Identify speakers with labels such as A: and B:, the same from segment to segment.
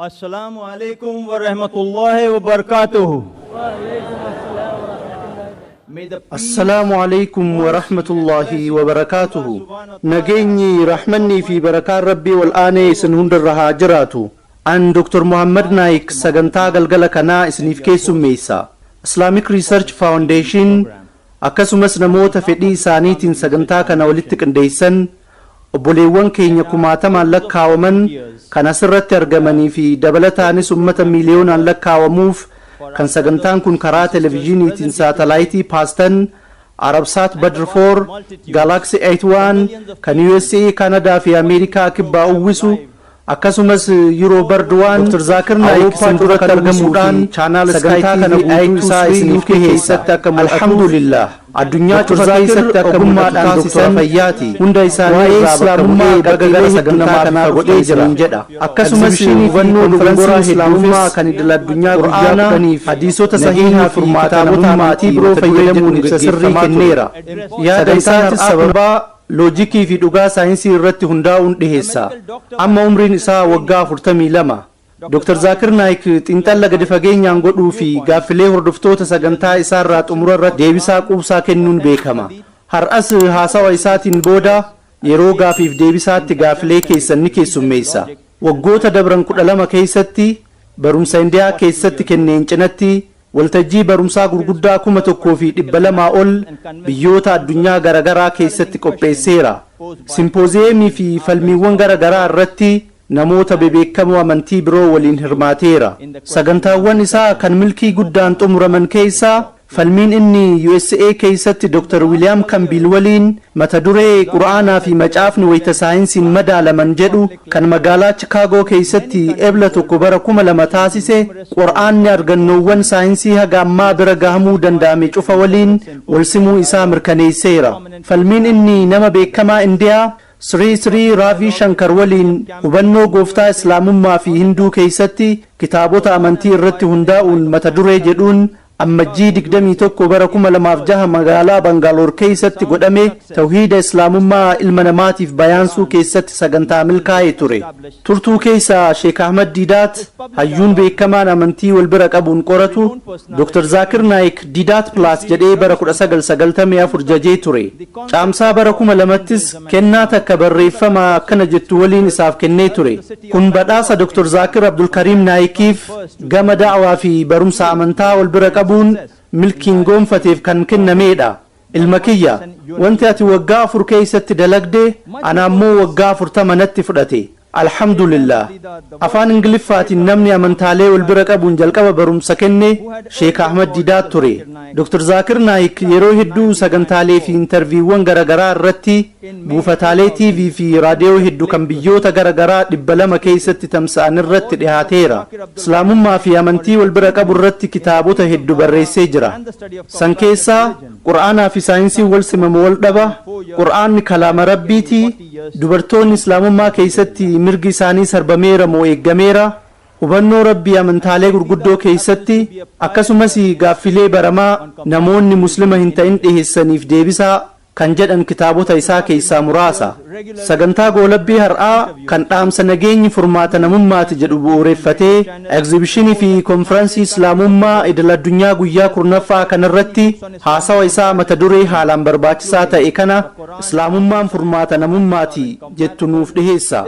A: Assalamu alaikum wa rahmatullahi wa barakatuh.
B: السلام عليكم ورحمة الله وبركاته. نجيني رحمني في بركات ربي والآن سنهند الرهاجراتو. أن دكتور محمد نايك سجنتا قلقل كنا اسنيف كيسو ميسا Islamic Research Foundation akkasumas namoota fedhii isaaniitiin sagantaa kana walitti qindeessan obboleewwan keenya kumaatamaan lakkaawaman kan asirratti argamanii fi dabalataanis ummata miiliyoonaan lakkaawamuuf kan sagantaan kun karaa televiziyooniitiin saatalaayitii paastan Arabsat Badr 4 Galaxy 81 kan USA Canada fi Ameerikaa kibbaa uwwisu akkasumas Euro Barduwan Dr. Zakir Naik sanduratti argamuudhaan chaanal sagantaa kana guutuusaa isiniif keessatti akka alhamdulillah addunyaa cufa keessatti akka gummaadhaan Dr. Fayyaati hunda isaanii islaamummaa gargaara sagantaa kanaaf godhee jiran jedha akkasumas hubannoo dogongora islaamummaa kan idil addunyaa guyyaa kudhaniif hadiisota sahihaa furmaataa mootummaatii biroo fayyadamuun ibsa sirrii kenneera yaada isaatis sababa loojikii fi dhugaa saayinsii irratti hundaa'uun dhiheessa amma umriin isaa waggaa 42 Dr. Zakir Naik xiinxala gadi fageenyaan godhuu fi gaaffilee hordoftoota sagantaa isaa irraa xumura irratti deebisaa quubsaa kennuun beekama har'as haasawa isaatiin booda yeroo gaafiif deebisaatti gaaffilee keessan ni keessummeessa waggoota dabran 12 keessatti barumsa indiyaa keessatti kenneen cinatti waltajjii barumsaa gurguddaa 1200 ol biyyoota addunyaa garagaraa keessatti qopheesseera simpooziyemii fi falmiiwwan garagaraa irratti namoota bebeekamoo amantii biroo waliin hirmaateera sagantaawwan isaa kan milkii guddaan xumuraman keessaa falmiin inni USA keessatti Dr. William Campbell waliin mata duree Qur'aanaa fi macaafni wayita saayinsiin madaalaman jedhu kan magaalaa Chicago keessatti ebla tokko bara 2000 taasise Qur'aanni argannoowwan saayinsii haga ammaa bira gahamuu danda'ame cufa waliin walsimuu isaa mirkaneesseera falmiin inni nama beekamaa Indiyaa Sri Ravi Shankar waliin hubannoo gooftaa islaamummaa fi hinduu keessatti kitaabota amantii irratti hundaa'uun mata duree jedhuun ammajjii 21 bara 2006 magaalaa Bangalore keessatti godhame tawhiida islaamummaa ilma namaatiif bayaansuu keessatti sagantaa milkaa'ee ture turtuu keessa Sheikh Ahmad Didat hayyuun beekamaan amantii wal bira qabuun qoratu Dr. Zakir Naik Didat Plus jedhee bara 1994 jajee ture caamsaa bara 2000tis kennaa takka barreeffama akkana jettu waliin isaaf kennee ture kun badhaasa Dr. Zakir Abdul Karim Naikiif gama da'waa fi barumsa amantaa wal bira qabu milkiin gonfateef kan kennameedha ilma kiyya wanti ati waggaa 4 keessatti dalagde ana ammoo waggaa 40 natti fudhate alhamdulillah afaan ingiliffaatiin namni amantaalee wal bira qabuun jalqaba barumsa kenne Sheikh Ahmad Didat ture Dr. Zakir Naik yeroo hedduu sagantaalee fi interviiwwan garagaraa irratti buufataalee TV fi raadiyoo hedduu kan biyyoota garagaraa 200 keessatti tamsa'an irratti dhihaateera islaamummaa fi amantii wal bira qabu irratti kitaabota hedduu barreessee jira san keessaa Qur'aanaa fi saayinsii wal simamu wal dhaba Qur'aanni kalaama rabbiiti dubartoonni islaamummaa keessatti mirgi isaanii sarbameera moo eeggameera hubannoo rabbii amantaalee gurguddoo keessatti akkasumas gaaffilee baramaa namoonni muslima hin ta'in dhiheessaniif deebisaa kan jedhan kitaabota isaa keessaa muraasa sagantaa goolabbii har'aa kan dhaamsa nageenyi furmaata namummaati jedhu bu'uureffatee egzibishinii fi konferansii islaamummaa idil addunyaa guyyaa 10ffaa kanarratti haasawa isaa mata duree haalaan barbaachisaa ta'e kana islaamummaan furmaata namummaati jettu nuuf dhiheessa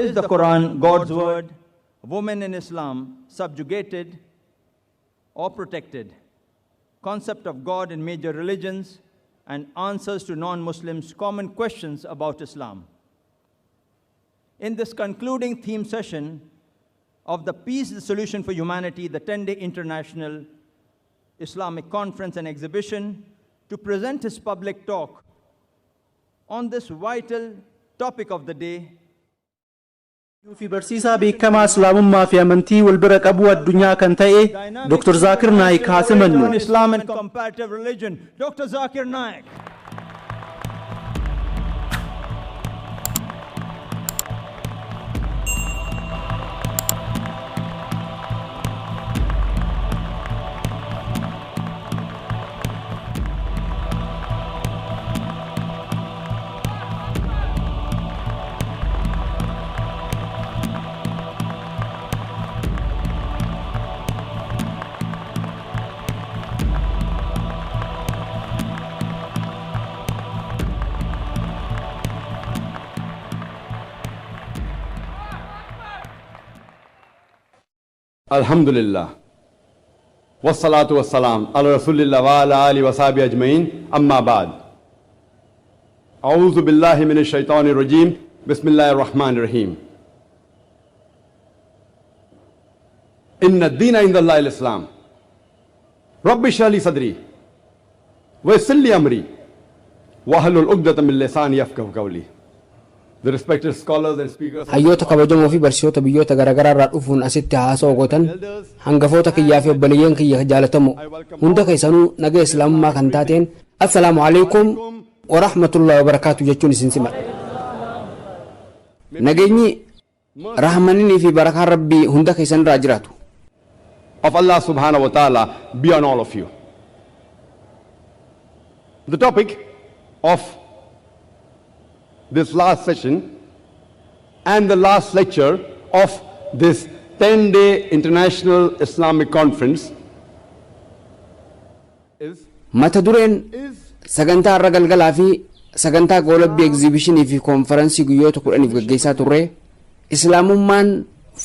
A: Women in Islam subjugated or protected, concept of God in major religions, and answers to non-Muslims' common questions about Islam. In this concluding theme session of the Peace, the Solution for Humanity, the 10-day International Islamic Conference and Exhibition, to present his public talk on this vital topic of the day,
B: في برسيسا بكما اسلام ما في امنتي والبرك ابو الدنيا كان تاي دكتور زاكر نايك حاسمن
A: Islam and comparative religion, Dr. Zakir Naik.
C: Alhamdulillah. Wassalatu wassalam ala rasulillah wa ala alihi wa sahbihi ajmain. Amma ba'd. A'udhu billahi minash shaitanir rajim. Bismillahir rahmanir rahim. Inna ad-deena inda Allah al-Islam. Rabbi shrah li sadri wa yassir li amri wahlul 'uqdatam min lisani yafqahu qawli. The respected scholars and speakers,
D: hayyoota kabajamoo fi barsiisota biyyoota garaagaraa irraa dhufuun asitti haasa'uu gootan hangafoota kiyyaa fi obboleeyyan kiyya jaalatamoo hunda keessanuu nagaa islaamummaa kan taateen assalaamu alaykum wa rahmatullahi wa barakaatu jechuun isin simadha. Nageenyi rahmanni fi barakaan rabbii hunda keessan irraa jiraatu.
C: of Allah subhanahu wa ta'ala be on all of you. The topic of this last session and the last lecture of this 10-day International Islamic Conference is
D: Mata dureen sagantaa irra galgalaa fi sagantaa goolabbii egzibishinii fi konferansii guyyoota 10 gaggeessaa turre islaamummaan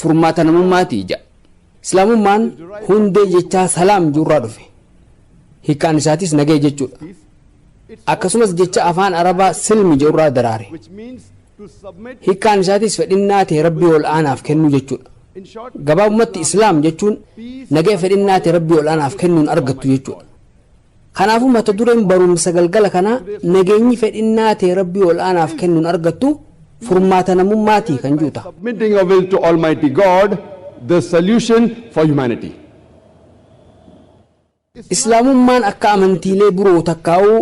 D: furmaata namummaati jedha. Islaamummaan hundee jechaa salaam jirraa dhufe. Hiikkaan isaatis nagee jechuudha. Akkasumas jecha afaan arabaa silmi jirraa daraare. Hiikkaan isaatis fedhinnaa ta'e rabbii ol aanaaf kennu jechuudha. Gabaabumatti islaam jechuun nagee fedhinnaa ta'e rabbii ol aanaaf kennuun argattu jechuudha. Kanaafuu mata dureen barumsa galgala kanaa nageenyi fedhinnaa ta'e rabbii ol aanaaf kennuun argattu furmaata namummaati kan juuta.
C: submitting our will to Almighty God, the solution for humanity.
D: Islaamummaan akka amantiilee biroo takkaa'uu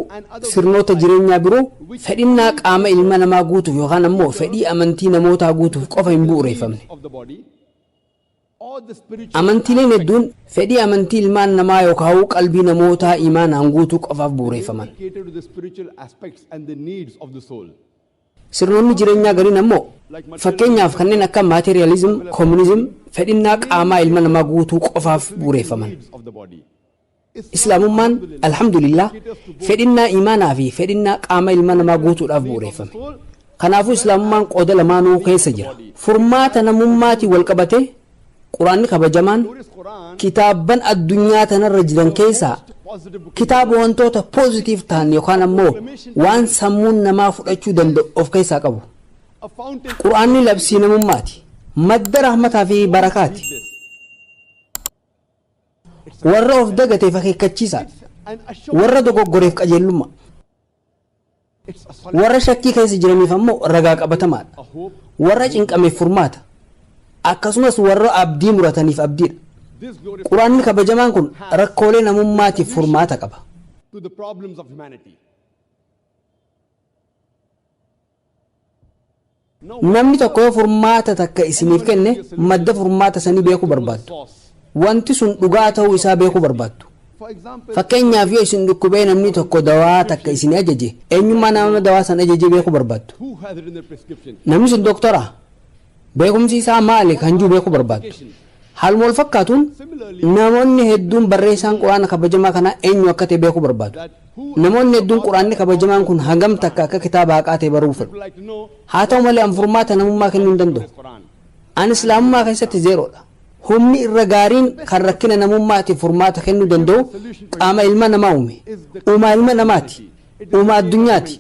D: sirnoota jireenyaa biroo fedhinnaa qaama ilma namaa guutuuf yookaan ammoo fedhii amantii namootaa guutuuf qofa hin bu'uureffamne. Amantiileen hedduun fedhii amantii ilmaan namaa yookaan qalbii namootaa imaanaan guutuu qofaaf bu'uureffaman. Sirnoonni jireenyaa gariin ammoo fakkeenyaaf kanneen akka maateriyaalizim, koominizim fedhinnaa qaamaa ilma namaa guutuu qofaaf bu'uureffaman. Islaamummaan alhamdulillah fedhinnaa imaanaa fi fedhinnaa qaama ilma namaa guutuudhaaf bu'uureffame. Kanaafuu islaamummaan qooda lamaanuu keessa jira. Furmaata namummaatii wal qabate quraanni kabajamaan kitaabban addunyaa tanarra jiran keessaa kitaaba wantoota poozitiif ta'an yookaan ammoo waan sammuun namaa fudhachuu danda'u of keessaa qabu. Quraanni labsii namummaati. Madda rahmataa fi barakaati. Warra of dagateef akeekkachiisaadha. Warra dogoggoreef qajeelummaa. Warra shakkii keessa jiraniif ammoo ragaa qabatamaadha. Warra cinqameef furmaata. Akkasumas warra abdii murataniif abdiidha. Quraanni kabajamaan kun rakkoolee namummaatiif furmaata qaba. Namni tokko yoo furmaata takka isiniif kenne madda furmaata sanii beekuu barbaaddu. Wanti sun dhugaa ta'uu isaa beekuu barbaaddu. Fakkeenyaaf yoo isin dhukkubee namni tokko dawaa takka isin ajaje eenyummaa nama dawaa san ajaje beekuu barbaaddu. Namni sun doktora beekumsi isaa maali kan jiru beekuu barbaaddu. Haaluma wal fakkaatuun namoonni hedduun barreessaan quraana kabajamaa kanaa eenyu akka ta'e beekuu barbaadu. Namoonni hedduun quraanni kabajamaan kun hangam takka akka kitaaba haqaa ta'e baruu fedhu. Haa ta'u malee an furmaata namummaa kennuu hin danda'u. An islaamummaa keessatti zeeroodha. Humni irra gaariin kan rakkina namummaatiif furmaata kennuu danda'u qaama ilma namaa uume. Uumaa ilma namaati. Uumaa addunyaati.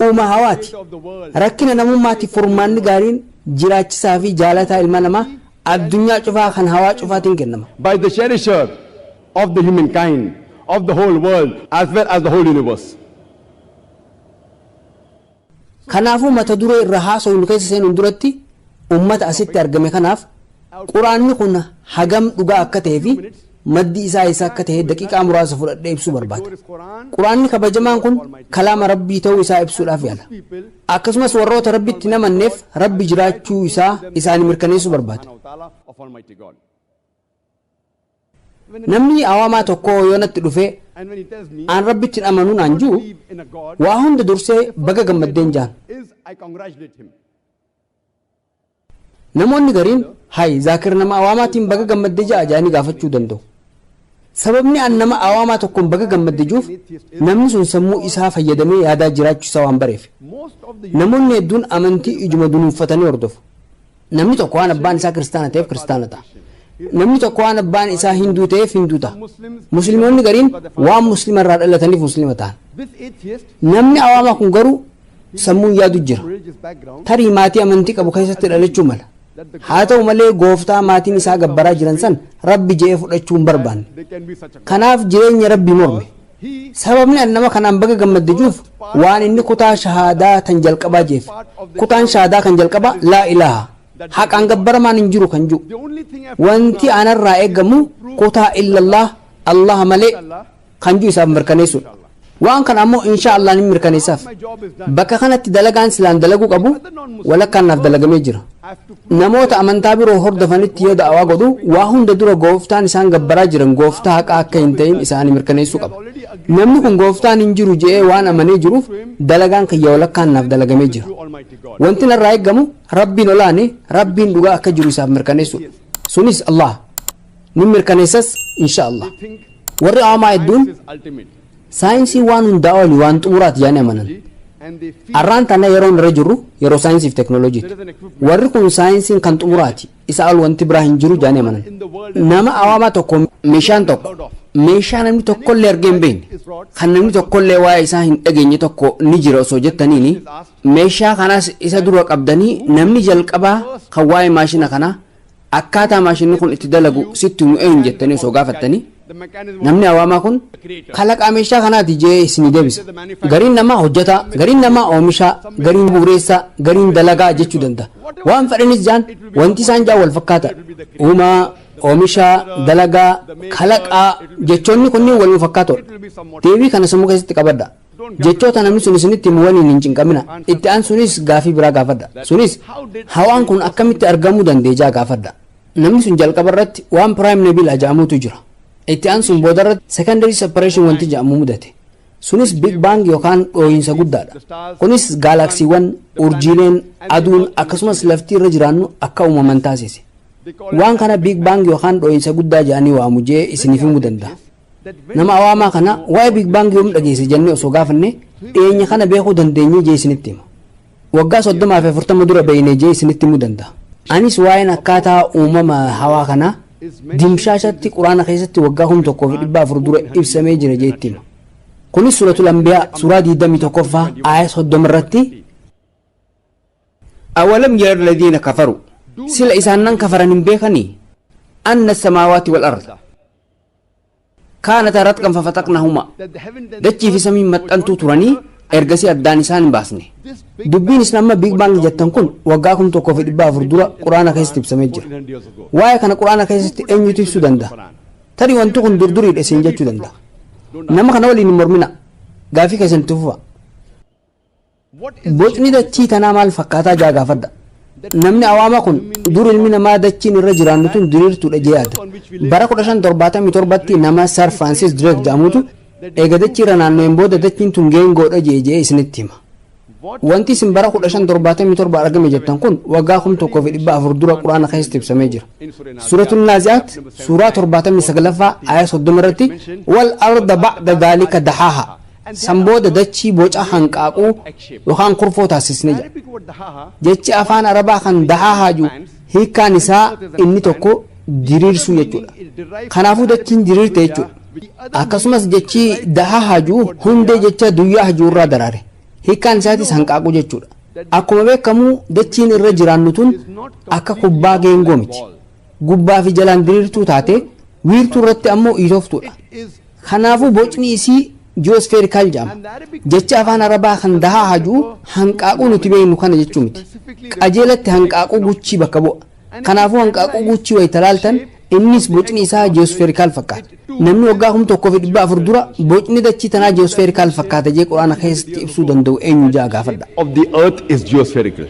D: Uumaa hawaati. Rakkina namummaatiif furmaanni gaariin jiraachisaa fi jaalataa ilma namaa addunyaa cufaa kan hawaa cufaatiin kennama.
C: By the cherisher of the humankind, of the whole world, as well as the whole universe.
D: Kanaafuu mata duree irra haasofnu keessa seenuun duratti ummata asitti argame kanaaf quraanni kun hagam dhugaa akka ta'ee fi maddi isaa akka ta'e daqiiqaa muraasa fudhadhee ibsuu barbaada. Quraanni kabajamaan kun kalaama rabbii ta'uu isaa ibsuudhaaf yaala. Akkasumas warroota rabbitti namanneef rabbi jiraachuu isaa isaanii mirkaneessuu barbaada. Namni awaamaa tokko yoo natti dhufee an rabbitti amanuu naan jiru waa hunda dursee baga gammaddeen jaan. Namoonni gariin hay zaakir nama awaamaatiin baga gammaddee jaa jaanii gaafachuu danda'u. Sababni an nama awaamaa tokkoon baga gammaddee juuf namni sun sammuu isaa fayyadamee yaadaa jiraachuu isaa waan bareef. Namoonni hedduun amantii ijuma dunuunfatanii hordofu. Namni tokko waan abbaan isaa kiristaana ta'eef kiristaana ta'a. namni tokko waan abbaan isaa hinduu ta'eef hinduu ta'a musliimoonni gariin waan muslima irraa dhalataniif muslima ta'an namni awaamaa kun garuu sammuun yaadu jira tarii maatii amantii qabu keessatti dhalachuu mala haa ta'u malee gooftaa maatiin isaa gabbaraa jiran san rabbi je'ee fudhachuu hin barbaanne kanaaf jireenya rabbi morme sababni an nama kanaan baga gammaddajuuf waan inni kutaa shahaadaa tan jalqabaa jeef kutaan shahaadaa kan jalqabaa laa ilaaha haqaan gabbaramaan hin jiru kan jiru wanti anarraa eegamu kutaa illallah allah malee kan jiru isaaf mirkaneessuudha waan kana ammoo insha Allah ni mirkaneessaaf bakka kanatti dalagaan silaan dalaguu qabu walakkaan naaf dalagamee jira namoota amantaa biroo hordofanitti yoo da'awaa godhu waa hunda dura gooftaan isaan gabbaraa jiran gooftaa haqaa akka hin ta'in isaanii mirkaneessuu qaba namni kun gooftaan hin jiru je'ee waan amanee jiruuf dalagaan kiyya walakkaan naaf dalagamee jira wanti narraa eegamu rabbiin olaane rabbiin dhugaa akka jiru isaaf mirkaneessuudha sunis Allah ni mirkaneessas insha Allah warri awaamaa hedduun saayinsii waan hundaa oli waan xumuraati yaani amanan arraan tana yeroo irra jirru yeroo saayinsii fi teknooloojiiti warri kun saayinsiin kan xumuraati isa ol wanti biraa hin jiru yaani amanan nama awaamaa tokko meeshaan tokko meeshaa namni tokkollee argee hin beekne kan namni tokkollee waa'ee isaa hin dhageenye tokko ni jira osoo jettaniini meeshaa kanaas isa dura qabdanii namni jalqabaa kan waa'ee maashina kanaa akkaataa maashinni kun itti dalagu sitti nu eenyu jettanii osoo gaafattanii namni awaamaa kun kalaqaa meeshaa kanaati jee isinii deebisa gariin namaa hojjetaa gariin namaa oomishaa gariin buureessaa gariin dalagaa jechuu danda'a waan fedhanis jaan wanti isaan jaan wal fakkaata uumaa oomishaa dalagaa kalaqaa jechoonni kunniin wal fakkaatoodha deebii kana sammuu keessatti qabadha jechoota namni sun isinitti himu waliin hin cinqamina itti aan sunis gaafii biraa gaafadha sunis hawaan kun akkamitti argamuu dandeejaa gaafadha namni sun jalqaba irratti waan piraayim nebiila jedhamutu jira itti aan sun booda irratti secondary separation wanti jedhamu mudate sunis big bang yookaan dhooyinsa guddaadha kunis gaalaksiiwwan urjiileen aduun akkasumas laftii irra jiraannu akka uumaman taasise waan kana big bang yookaan dhooyinsa guddaa jedhanii waamu jee isiniif himuu danda'a nama awaamaa kana waa'ee big bang yoom dhageesse jennee osoo gaafanne dhiyeenya kana beekuu dandeenye jee isinitti hima waggaa 30 dura beeyne jee isinitti himuu danda'a anis waa'een akkaataa uumama hawaa kanaa dimshaashatti quraana keessatti waggaa 1400 dura ibsamee jira jeetti hima kunis suuratul anbiyaa suuraa 21ffaa aaya 30 irratti awalam yara alladhiina kafaru sila isaan nan kafaran hin beekanii anna as-samaawaati wal ard kaanata ratqan fafataqnahuma dachii fi samiin maxxantuu turanii ergasii addaan isaan hin baasne dubbiin isin amma big bang jettan kun waggaa 1400 dura quraana keessatti ibsamee jira waa'ee kana quraana keessatti eenyutu ibsuu danda'a tarii wanti kun durduriidha isin jechuu danda'a nama kana waliin hin mormina gaafii keessanitti fufa bocni dachii tanaa maal fakkaataa jaa gaafadha namni awaamaa kun dur ilmi namaa dachiin irra jiraannu tun diriirtuudha jee yaada bara 1577tti nama Sir Francis Drake jedhamutu eega dachii irra naannoo'een booda dachiin tun geengoodha jee isinitti hima wanti isin bara 1577 argame jettan kun waggaa 1400 dura quraana keessatti ibsamee jira suuratul naazi'aat suuraa 79ffaa aaya 30 irratti wal arda ba'da daalika dahaaha san booda dachii boca hanqaaquu yookaan kurfoo taasisne jira jechi afaan arabaa kan dahaahaa jiru hiikkaan isaa inni tokko diriirsuu jechuudha kanaafuu dachiin diriirte jechuudha akkasumas jechi dahaahaa jiru hundee jecha duyyaa hajuu irraa daraare hiikkaan isaatis hanqaaquu jechuudha akkuma beekamu dachiin irra jiraannu tun akka kubbaa geengoo miti gubbaa fi jalaan diriirtuu taate wiirtuu irratti ammoo iitooftuudha kanaafuu bocni isii geospherical jedhama jecha afaan arabaa kan dahaa hajuu hanqaaquu nuti beeknu kana jechuu miti qajeelatti hanqaaquu guchii bakka bu'a kanaafuu hanqaaquu guchii wayita laaltan innis bocni isaa geospherical fakkaata namni waggaa 1400 dura bocni dachii tanaa geospherical fakkaata jee quraana keessatti ibsuu danda'u eenyu jaa gaafadha
C: of the earth is geospherical.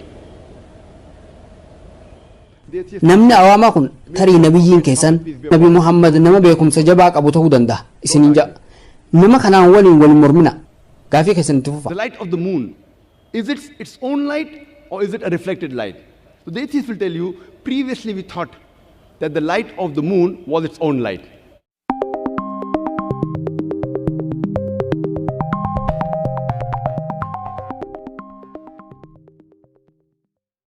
D: namni awaamaa kun tarii nabiyyiin keessan nabi Muhammad nama beekumsa jabaa qabu ta'uu danda'a isiniin jaa nama kanaan waliin wal mormina gaafii keessanitti fufa
C: The light of the moon, is it its own light or is it a reflected light? So the atheist will tell you, previously we thought that the light of the moon was its own light.